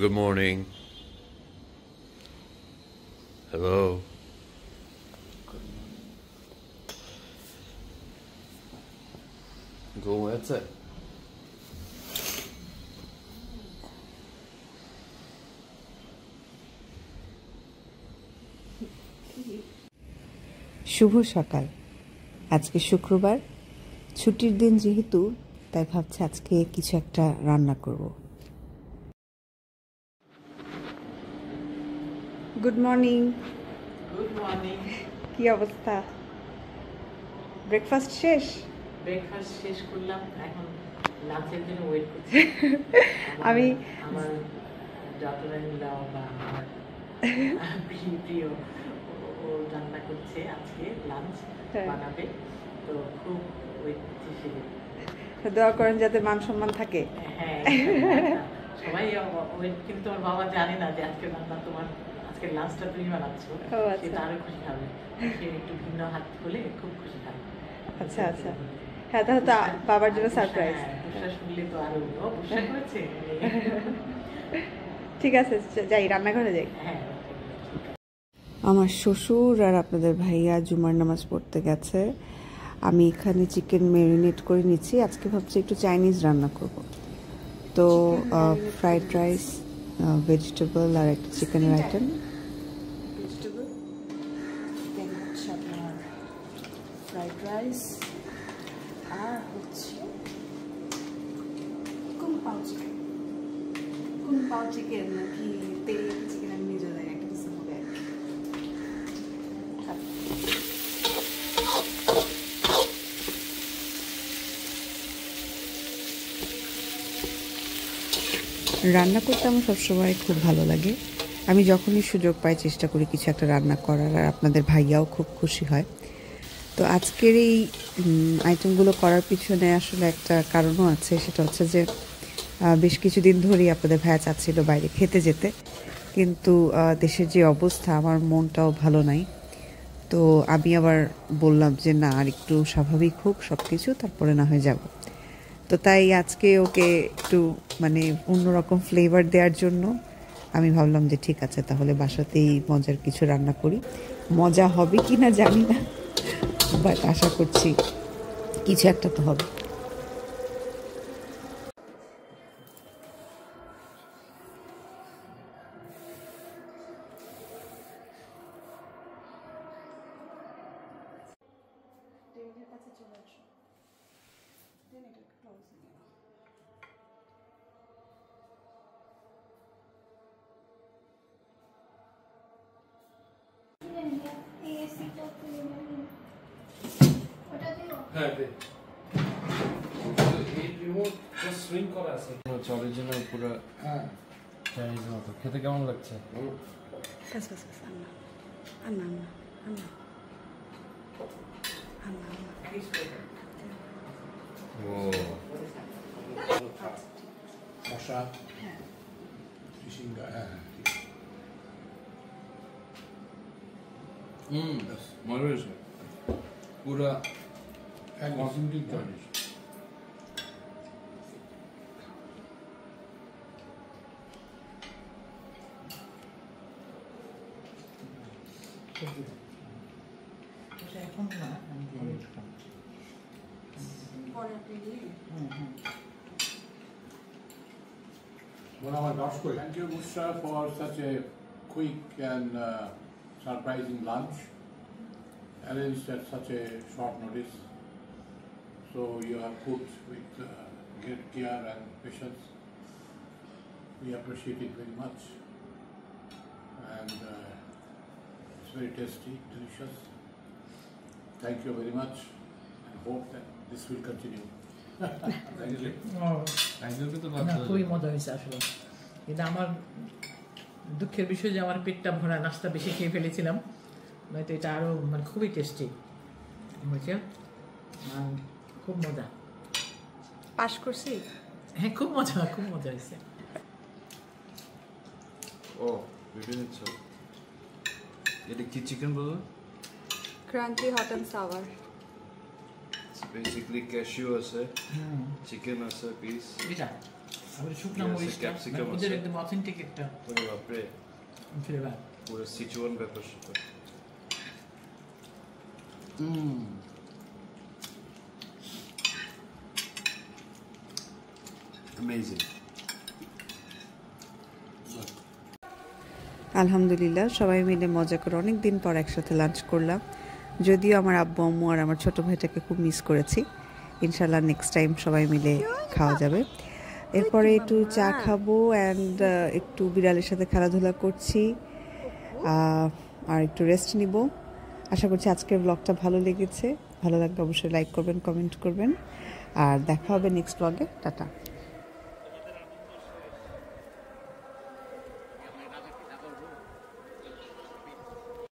Good morning. Hello. Go what's it? শুভ সকাল। আজকে শুক্রবার, ছুটির দিন যেহেতু, তাই ভাবছি আজকে কিছু একটা রান্না করব। Good morning. Good morning. কি অবস্থা? ব্রেকফাস্ট শেষ? ব্রেকফাস্ট শেষ করলাম, এখন লাঞ্চের জন্য ওয়েট করছি। আমার ডাক্তার-ইন-ল বা আমার প্রিয় ও রান্না করছে আজকে, লাঞ্চ বানাবে, তো খুব ওয়েট করছি সেদিন। দোয়া করেন যাতে মান সম্মান থাকে। হ্যাঁ, সবাই ওয়েট, কিন্তু আমার বাবা জানে না যে আজকে রান্না তোমার, আজকে লাঞ্চটা তুমি বানাচ্ছ, সেটা আরো খুশি হবে। সে একটু ভিন্ন হাত হলে খুব খুশি হবে। আচ্ছা আচ্ছা, হ্যাঁ, তাহলে তো বাবার জন্য সারপ্রাইজ। শুনলে তো আরো বুঝতে করেছে। ঠিক আছে, যাই রান্নাঘরে যাই। আমার শ্বশুর আর আপনাদের ভাইয়া জুমার নামাজ পড়তে গেছে। আমি এখানে চিকেন ম্যারিনেট করে নিচ্ছি। আজকে ভাবছি একটু চাইনিজ রান্না করব। তো ফ্রাইড রাইস, ভেজিটেবল আর একটা চিকেনের আইটেম। ভেজিটেবল, দেন হচ্ছে আপনার ফ্রাইড রাইস, আর হচ্ছে কুমপাও চিকেন। কুমপাও চিকেন নাকি তেরিয়াকি চিকেন আমি নিজে জানি, একটা কিছু হবে আর কি। রান্না করতে আমার সবসময় খুব ভালো লাগে। আমি যখনই সুযোগ পাই চেষ্টা করি কিছু একটা রান্না করার, আর আপনাদের ভাইয়াও খুব খুশি হয়। তো আজকের এই আইটেমগুলো করার পিছনে আসলে একটা কারণও আছে, সেটা হচ্ছে যে বেশ কিছুদিন ধরেই আপনাদের ভাইয়া চাচ্ছিল বাইরে খেতে যেতে, কিন্তু দেশের যে অবস্থা, আমার মনটাও ভালো নাই। তো আমি আবার বললাম যে না, আর একটু স্বাভাবিক হোক সব কিছু, তারপরে না হয়ে যাব। তো তাই আজকে ওকে একটু মানে অন্যরকম ফ্লেভার দেওয়ার জন্য আমি ভাবলাম যে ঠিক আছে, তাহলে বাসাতেই মজার কিছু রান্না করি। মজা হবে কি না জানি না, বাট আশা করছি কিছু একটা তো হবে। হ্যাঁ, এই রিমোট জাস্ট সুইং করা আছে, হচ্ছে অরিজিনাল পুরো। হ্যাঁ, চাইনিজ মতো খেতে কেমন লাগছে? ও মশা, ফিশিঙ্গা, হ্যাঁ মজা হয়েছে পুরা অথেন্টিক চাইনিজ। এখন না, Thank you, Bushra, for such a quick and surprising lunch arranged at such a short notice. So you have cooked with great care and patience. We appreciate it very much, and it's very tasty, delicious. Thank you very much, and hope that this will continue. খুবই মজা হয়েছে আসলে। কিন্তু আমার দুঃখের বিষয় যে আমার পেটটা ভরা, নাস্তা বেশি খেয়ে ফেলেছিলাম, নয়তো এটা আরও মানে খুবই টেস্টি হয়েছে। খুব মজা। পাস করছি। হ্যাঁ, খুব মজা হয়েছে। ও বিভিন্ন এটা কি চিকেন বলো? Crunchy hot and sour. Basically cashew আছে, চিকেন আছে পিস, এটা আবার শুকনো Yes, মরিচটা capsicum মানে ওদের আছে। একদম অথেন্টিক একটা ওরে বাপরে ফ্লেভার। পুরো সিচুয়ান ব্যাপার সেটা Amazing. আলহামদুলিল্লাহ সবাই মিলে মজা করে অনেক দিন পর একসাথে লাঞ্চ করলাম। যদিও আমার আব্বু আম্মু আর আমার ছোট ভাইটাকে খুব মিস করেছি। ইনশাল্লাহ নেক্সট টাইম সবাই মিলে খাওয়া যাবে। এরপরে একটু চা খাবো অ্যান্ড একটু বিড়ালের সাথে খেলাধুলা করছি আর একটু রেস্ট নিব। আশা করছি আজকের ব্লগটা ভালো লেগেছে। ভালো লাগলে অবশ্যই লাইক করবেন, কমেন্ট করবেন, আর দেখা হবে নেক্সট ব্লগে। টাটা।